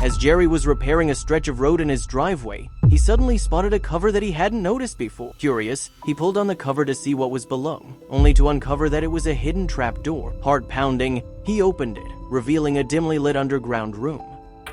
As Jerry was repairing a stretch of road in his driveway, he suddenly spotted a cover that he hadn't noticed before. Curious, he pulled on the cover to see what was below, only to uncover that it was a hidden trapdoor. Heart pounding, he opened it, revealing a dimly lit underground room.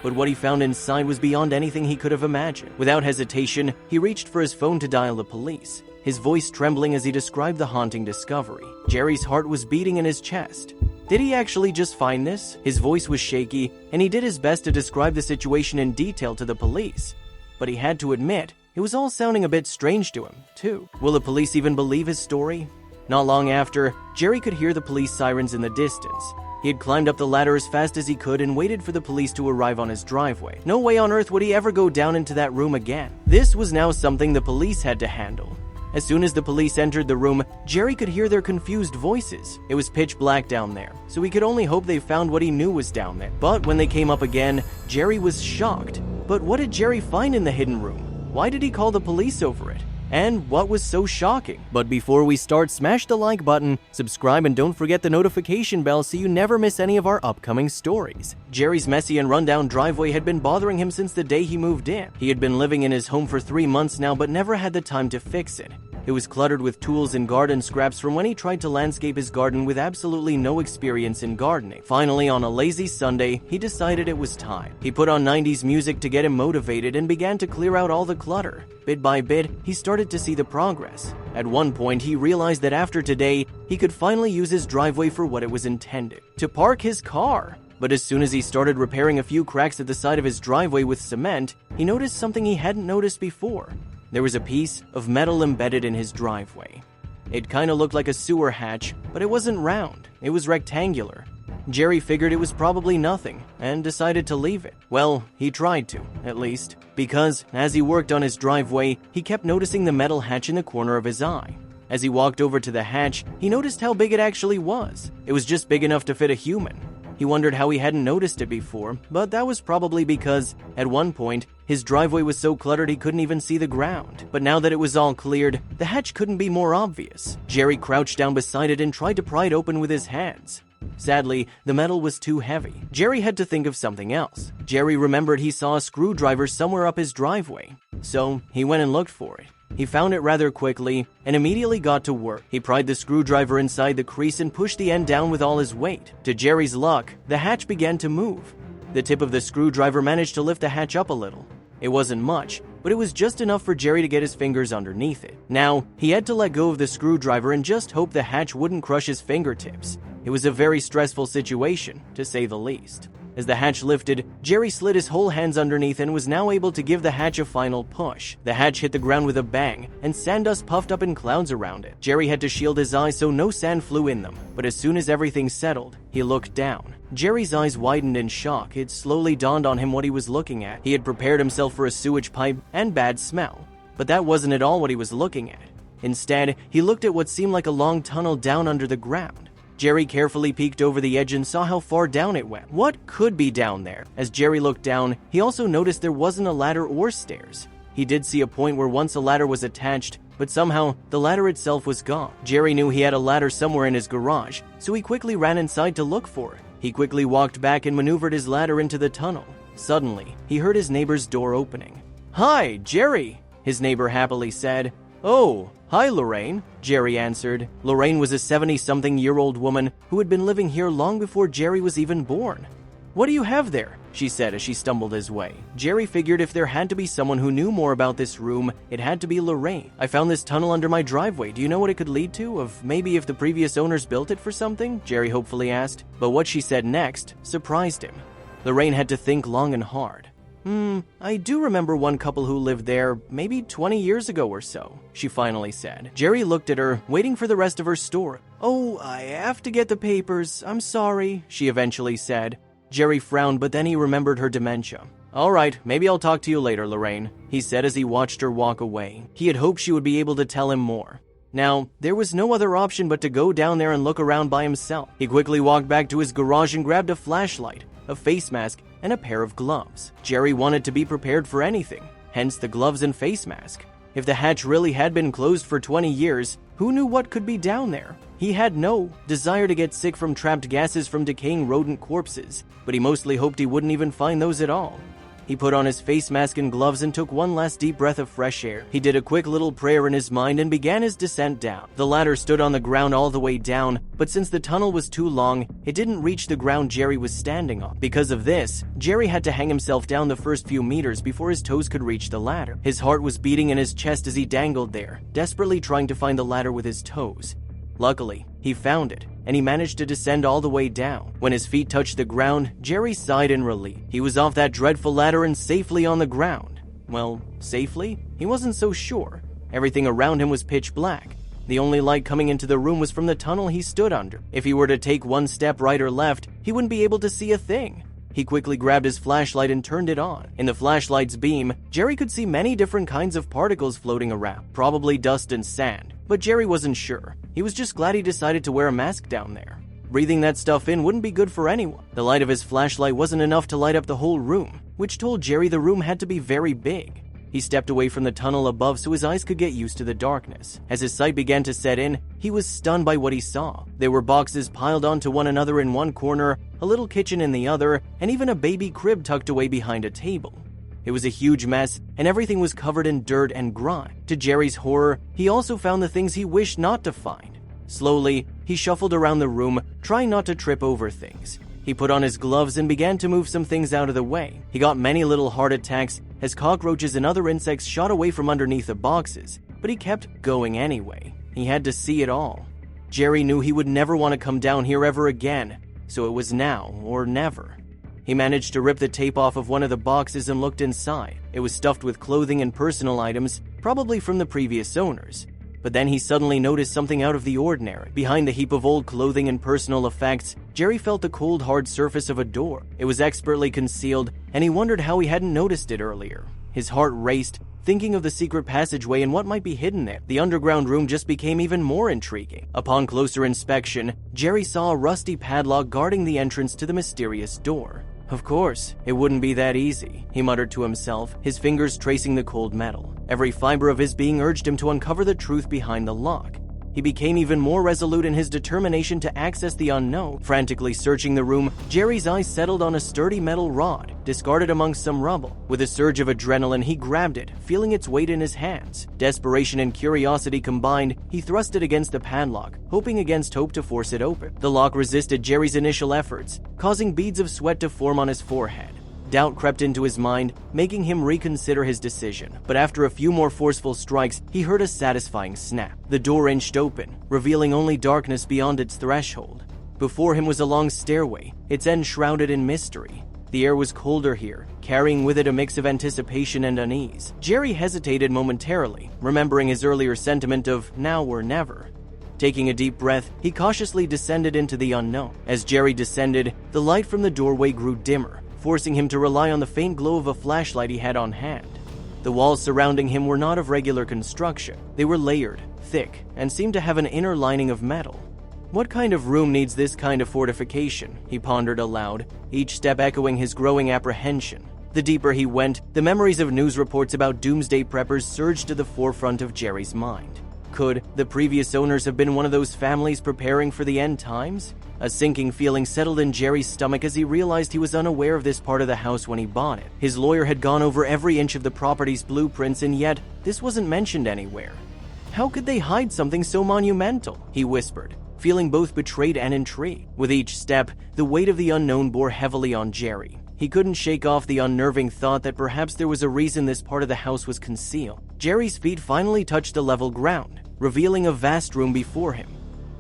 But what he found inside was beyond anything he could have imagined. Without hesitation, he reached for his phone to dial the police, his voice trembling as he described the haunting discovery. Jerry's heart was beating in his chest. Did he actually just find this? His voice was shaky, and he did his best to describe the situation in detail to the police. But he had to admit, it was all sounding a bit strange to him, too. Will the police even believe his story? Not long after, Jerry could hear the police sirens in the distance. He had climbed up the ladder as fast as he could and waited for the police to arrive on his driveway. No way on earth would he ever go down into that room again. This was now something the police had to handle. As soon as the police entered the room, Jerry could hear their confused voices. It was pitch black down there, so he could only hope they found what he knew was down there. But when they came up again, Jerry was shocked. But what did Jerry find in the hidden room? Why did he call the police over it? And what was so shocking? But before we start, smash the like button, subscribe, and don't forget the notification bell so you never miss any of our upcoming stories. Jerry's messy and rundown driveway had been bothering him since the day he moved in. He had been living in his home for 3 months now, but never had the time to fix it. It was cluttered with tools and garden scraps from when he tried to landscape his garden with absolutely no experience in gardening. Finally, on a lazy Sunday, he decided it was time. He put on 90s music to get him motivated and began to clear out all the clutter. Bit by bit, he started to see the progress. At one point, he realized that after today, he could finally use his driveway for what it was intended, to park his car. But as soon as he started repairing a few cracks at the side of his driveway with cement, he noticed something he hadn't noticed before. There was a piece of metal embedded in his driveway. It kind of looked like a sewer hatch, but it wasn't round. It was rectangular. Jerry figured it was probably nothing and decided to leave it. Well, he tried to, at least, because as he worked on his driveway, he kept noticing the metal hatch in the corner of his eye. As he walked over to the hatch, he noticed how big it actually was. It was just big enough to fit a human. He wondered how he hadn't noticed it before, but that was probably because, at one point, his driveway was so cluttered he couldn't even see the ground. But now that it was all cleared, the hatch couldn't be more obvious. Jerry crouched down beside it and tried to pry it open with his hands. Sadly, the metal was too heavy. Jerry had to think of something else. Jerry remembered he saw a screwdriver somewhere up his driveway, so he went and looked for it. He found it rather quickly and immediately got to work. He pried the screwdriver inside the crease and pushed the end down with all his weight. To Jerry's luck, the hatch began to move. The tip of the screwdriver managed to lift the hatch up a little. It wasn't much, but it was just enough for Jerry to get his fingers underneath it. Now, he had to let go of the screwdriver and just hope the hatch wouldn't crush his fingertips. It was a very stressful situation, to say the least. As the hatch lifted, Jerry slid his whole hands underneath and was now able to give the hatch a final push. The hatch hit the ground with a bang, and sand-dust puffed up in clouds around it. Jerry had to shield his eyes so no sand flew in them, but as soon as everything settled, he looked down. Jerry's eyes widened in shock. It slowly dawned on him what he was looking at. He had prepared himself for a sewage pipe and bad smell, but that wasn't at all what he was looking at. Instead, he looked at what seemed like a long tunnel down under the ground. Jerry carefully peeked over the edge and saw how far down it went. What could be down there? As Jerry looked down, he also noticed there wasn't a ladder or stairs. He did see a point where once a ladder was attached, but somehow the ladder itself was gone. Jerry knew he had a ladder somewhere in his garage, so he quickly ran inside to look for it. He quickly walked back and maneuvered his ladder into the tunnel. Suddenly, he heard his neighbor's door opening. "Hi, Jerry," his neighbor happily said. "Oh, hi, Lorraine," Jerry answered. Lorraine was a 70-something-year-old woman who had been living here long before Jerry was even born. "What do you have there?" she said as she stumbled his way. Jerry figured if there had to be someone who knew more about this room, it had to be Lorraine. "I found this tunnel under my driveway. Do you know what it could lead to? Of maybe if the previous owners built it for something?" Jerry hopefully asked. But what she said next surprised him. Lorraine had to think long and hard. I do remember one couple who lived there maybe 20 years ago or so," she finally said. Jerry looked at her, waiting for the rest of her story. "Oh, I have to get the papers. I'm sorry," she eventually said. Jerry frowned, but then he remembered her dementia. "All right, maybe I'll talk to you later, Lorraine," he said as he watched her walk away. He had hoped she would be able to tell him more. Now, there was no other option but to go down there and look around by himself. He quickly walked back to his garage and grabbed a flashlight, a face mask, and a pair of gloves. Jerry wanted to be prepared for anything, hence the gloves and face mask. If the hatch really had been closed for 20 years, who knew what could be down there? He had no desire to get sick from trapped gases from decaying rodent corpses, but he mostly hoped he wouldn't even find those at all. He put on his face mask and gloves and took one last deep breath of fresh air. He did a quick little prayer in his mind and began his descent down. The ladder stood on the ground all the way down, but since the tunnel was too long, it didn't reach the ground Jerry was standing on. Because of this, Jerry had to hang himself down the first few meters before his toes could reach the ladder. His heart was beating in his chest as he dangled there, desperately trying to find the ladder with his toes. Luckily, he found it, and he managed to descend all the way down. When his feet touched the ground, Jerry sighed in relief. He was off that dreadful ladder and safely on the ground. Well, safely? He wasn't so sure. Everything around him was pitch black. The only light coming into the room was from the tunnel he stood under. If he were to take one step right or left, he wouldn't be able to see a thing. He quickly grabbed his flashlight and turned it on. In the flashlight's beam, Jerry could see many different kinds of particles floating around, probably dust and sand. But Jerry wasn't sure. He was just glad he decided to wear a mask down there. Breathing that stuff in wouldn't be good for anyone. The light of his flashlight wasn't enough to light up the whole room, which told Jerry the room had to be very big. He stepped away from the tunnel above so his eyes could get used to the darkness. As his sight began to set in, he was stunned by what he saw. There were boxes piled onto one another in one corner, a little kitchen in the other, and even a baby crib tucked away behind a table. It was a huge mess, and everything was covered in dirt and grime. To Jerry's horror, he also found the things he wished not to find. Slowly, he shuffled around the room, trying not to trip over things. He put on his gloves and began to move some things out of the way. He got many little heart attacks as cockroaches and other insects shot away from underneath the boxes, but he kept going anyway. He had to see it all. Jerry knew he would never want to come down here ever again, so it was now or never. He managed to rip the tape off of one of the boxes and looked inside. It was stuffed with clothing and personal items, probably from the previous owners. But then he suddenly noticed something out of the ordinary. Behind the heap of old clothing and personal effects, Jerry felt the cold, hard surface of a door. It was expertly concealed, and he wondered how he hadn't noticed it earlier. His heart raced, thinking of the secret passageway and what might be hidden there. The underground room just became even more intriguing. Upon closer inspection, Jerry saw a rusty padlock guarding the entrance to the mysterious door. Of course, it wouldn't be that easy, he muttered to himself, his fingers tracing the cold metal. Every fiber of his being urged him to uncover the truth behind the lock. He became even more resolute in his determination to access the unknown. Frantically searching the room, Jerry's eyes settled on a sturdy metal rod, discarded amongst some rubble. With a surge of adrenaline, he grabbed it, feeling its weight in his hands. Desperation and curiosity combined, he thrust it against the padlock, hoping against hope to force it open. The lock resisted Jerry's initial efforts, causing beads of sweat to form on his forehead. Doubt crept into his mind, making him reconsider his decision. But after a few more forceful strikes, he heard a satisfying snap. The door inched open, revealing only darkness beyond its threshold. Before him was a long stairway, its end shrouded in mystery. The air was colder here, carrying with it a mix of anticipation and unease. Jerry hesitated momentarily, remembering his earlier sentiment of now or never. Taking a deep breath, he cautiously descended into the unknown. As Jerry descended, the light from the doorway grew dimmer, forcing him to rely on the faint glow of a flashlight he had on hand. The walls surrounding him were not of regular construction. They were layered, thick, and seemed to have an inner lining of metal. What kind of room needs this kind of fortification? He pondered aloud, each step echoing his growing apprehension. The deeper he went, the memories of news reports about doomsday preppers surged to the forefront of Jerry's mind. Could the previous owners have been one of those families preparing for the end times? A sinking feeling settled in Jerry's stomach as he realized he was unaware of this part of the house when he bought it. His lawyer had gone over every inch of the property's blueprints, and yet this wasn't mentioned anywhere. How could they hide something so monumental? He whispered, feeling both betrayed and intrigued. With each step, the weight of the unknown bore heavily on Jerry. He couldn't shake off the unnerving thought that perhaps there was a reason this part of the house was concealed. Jerry's feet finally touched the level ground, revealing a vast room before him.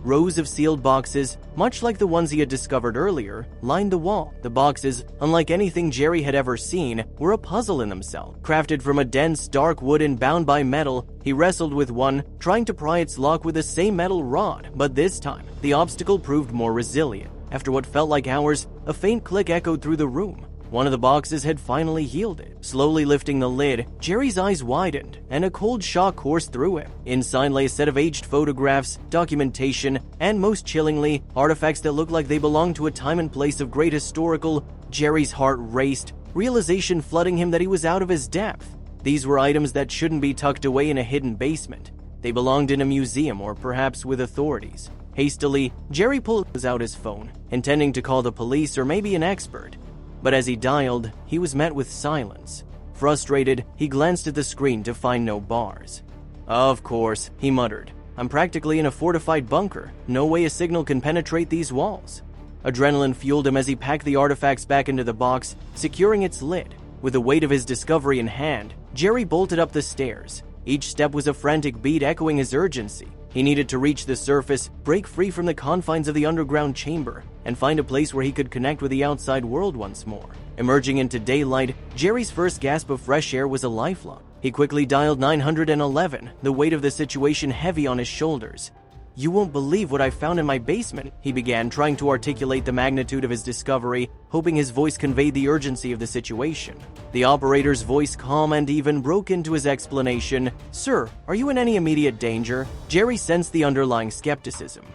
Rows of sealed boxes, much like the ones he had discovered earlier, lined the wall. The boxes, unlike anything Jerry had ever seen, were a puzzle in themselves. Crafted from a dense, dark wood and bound by metal, he wrestled with one, trying to pry its lock with the same metal rod. But this time, the obstacle proved more resilient. After what felt like hours, a faint click echoed through the room. One of the boxes had finally yielded. Slowly lifting the lid, Jerry's eyes widened, and a cold shock coursed through him. Inside lay a set of aged photographs, documentation, and most chillingly, artifacts that looked like they belonged to a time and place of great historical. Jerry's heart raced, realization flooding him that he was out of his depth. These were items that shouldn't be tucked away in a hidden basement. They belonged in a museum or perhaps with authorities. Hastily, Jerry pulled out his phone, intending to call the police or maybe an expert. But as he dialed, he was met with silence. Frustrated, he glanced at the screen to find no bars. "Of course," he muttered. "I'm practically in a fortified bunker. No way a signal can penetrate these walls." Adrenaline fueled him as he packed the artifacts back into the box, securing its lid. With the weight of his discovery in hand, Jerry bolted up the stairs. Each step was a frantic beat echoing his urgency. He needed to reach the surface, break free from the confines of the underground chamber, and find a place where he could connect with the outside world once more. Emerging into daylight, Jerry's first gasp of fresh air was a lifeline. He quickly dialed 911, the weight of the situation heavy on his shoulders. "You won't believe what I found in my basement," he began, trying to articulate the magnitude of his discovery, hoping his voice conveyed the urgency of the situation. The operator's voice, calm and even, broke into his explanation. "Sir, are you in any immediate danger?" Jerry sensed the underlying skepticism.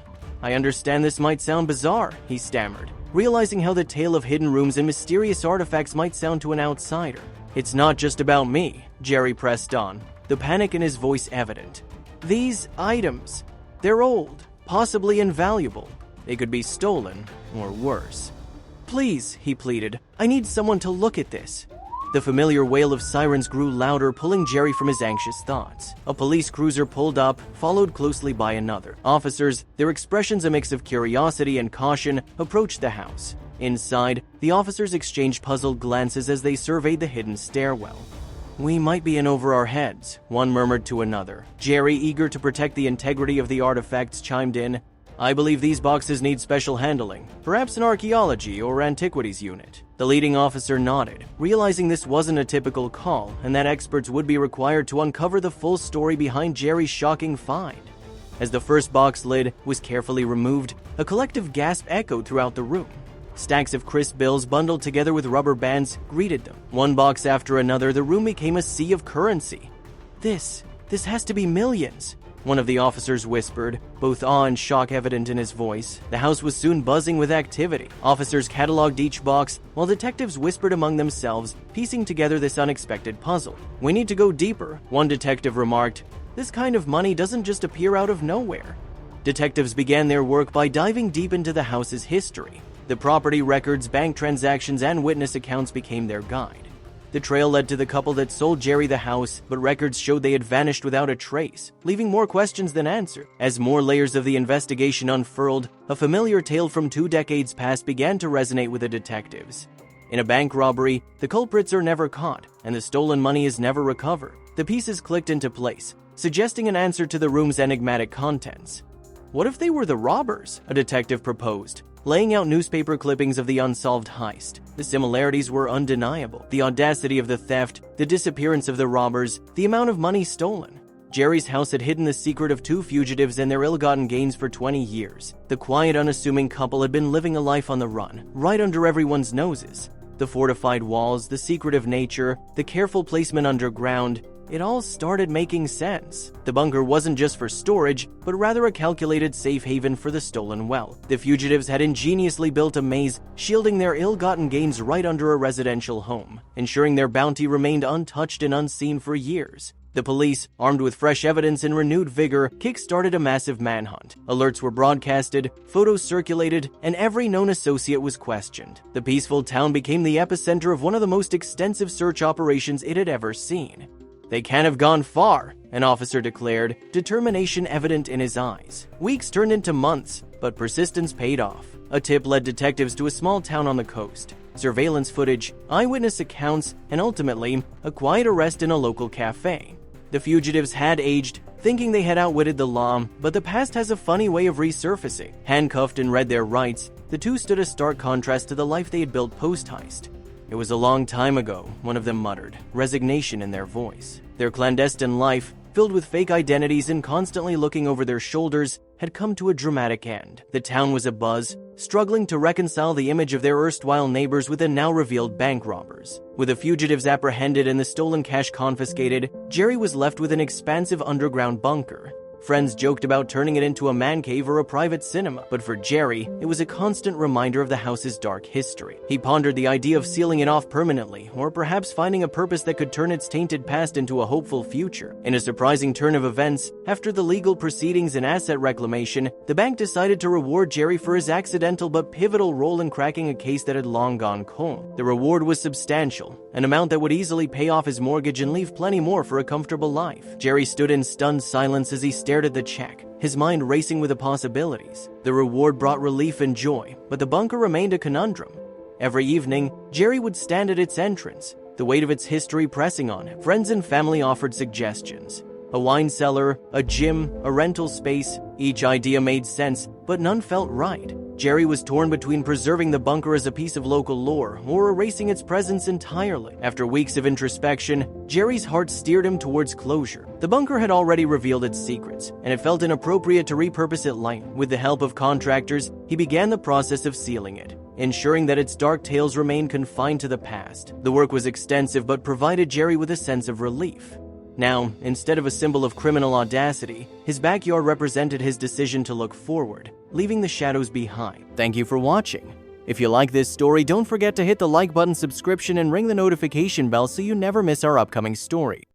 "I understand this might sound bizarre," he stammered, realizing how the tale of hidden rooms and mysterious artifacts might sound to an outsider. "It's not just about me," Jerry pressed on, the panic in his voice evident. "These items, they're old, possibly invaluable. They could be stolen, or worse. Please," he pleaded, "I need someone to look at this." The familiar wail of sirens grew louder, pulling Jerry from his anxious thoughts. A police cruiser pulled up, followed closely by another. Officers, their expressions a mix of curiosity and caution, approached the house. Inside, the officers exchanged puzzled glances as they surveyed the hidden stairwell. "We might be in over our heads," one murmured to another. Jerry, eager to protect the integrity of the artifacts, chimed in. "I believe these boxes need special handling, perhaps an archaeology or antiquities unit." The leading officer nodded, realizing this wasn't a typical call and that experts would be required to uncover the full story behind Jerry's shocking find. As the first box lid was carefully removed, a collective gasp echoed throughout the room. Stacks of crisp bills bundled together with rubber bands greeted them. One box after another, the room became a sea of currency. This has to be millions," one of the officers whispered, both awe and shock evident in his voice. The house was soon buzzing with activity. Officers cataloged each box, while detectives whispered among themselves, piecing together this unexpected puzzle. "We need to go deeper," one detective remarked. "This kind of money doesn't just appear out of nowhere." Detectives began their work by diving deep into the house's history. The property records, bank transactions, and witness accounts became their guide. The trail led to the couple that sold Jerry the house, but records showed they had vanished without a trace, leaving more questions than answers. As more layers of the investigation unfurled, a familiar tale from 2 decades past began to resonate with the detectives. In a bank robbery, the culprits are never caught, and the stolen money is never recovered. The pieces clicked into place, suggesting an answer to the room's enigmatic contents. "What if they were the robbers?" a detective proposed, laying out newspaper clippings of the unsolved heist. The similarities were undeniable. The audacity of the theft, the disappearance of the robbers, the amount of money stolen. Jerry's house had hidden the secret of 2 fugitives and their ill-gotten gains for 20 years. The quiet, unassuming couple had been living a life on the run, right under everyone's noses. The fortified walls, the secretive nature, the careful placement underground, it all started making sense. The bunker wasn't just for storage, but rather a calculated safe haven for the stolen wealth. The fugitives had ingeniously built a maze, shielding their ill-gotten gains right under a residential home, ensuring their bounty remained untouched and unseen for years. The police, armed with fresh evidence and renewed vigor, kick-started a massive manhunt. Alerts were broadcasted, photos circulated, and every known associate was questioned. The peaceful town became the epicenter of one of the most extensive search operations it had ever seen. "They can't have gone far," an officer declared, determination evident in his eyes. Weeks turned into months, but persistence paid off. A tip led detectives to a small town on the coast. Surveillance footage, eyewitness accounts, and ultimately, a quiet arrest in a local cafe. The fugitives had aged, thinking they had outwitted the law, but the past has a funny way of resurfacing. Handcuffed and read their rights, the two stood a stark contrast to the life they had built post-heist. "It was a long time ago," one of them muttered, resignation in their voice. Their clandestine life, filled with fake identities and constantly looking over their shoulders, had come to a dramatic end. The town was abuzz, struggling to reconcile the image of their erstwhile neighbors with the now-revealed bank robbers. With the fugitives apprehended and the stolen cash confiscated, Jerry was left with an expansive underground bunker, Friends joked about turning it into a man cave or a private cinema, but for Jerry, it was a constant reminder of the house's dark history. He pondered the idea of sealing it off permanently, or perhaps finding a purpose that could turn its tainted past into a hopeful future. In a surprising turn of events, after the legal proceedings and asset reclamation, the bank decided to reward Jerry for his accidental but pivotal role in cracking a case that had long gone cold. The reward was substantial, an amount that would easily pay off his mortgage and leave plenty more for a comfortable life. Jerry stood in stunned silence as he stared at the check, his mind racing with the possibilities. The reward brought relief and joy, but the bunker remained a conundrum. Every evening, Jerry would stand at its entrance, the weight of its history pressing on him. Friends and family offered suggestions. A wine cellar, a gym, a rental space. Each idea made sense, but none felt right. Jerry was torn between preserving the bunker as a piece of local lore or erasing its presence entirely. After weeks of introspection, Jerry's heart steered him towards closure. The bunker had already revealed its secrets, and it felt inappropriate to repurpose it lightly. With the help of contractors, he began the process of sealing it, ensuring that its dark tales remained confined to the past. The work was extensive but provided Jerry with a sense of relief. Now, instead of a symbol of criminal audacity, his backyard represented his decision to look forward, leaving the shadows behind. Thank you for watching. If you like this story, don't forget to hit the like button, subscription, and ring the notification bell so you never miss our upcoming story.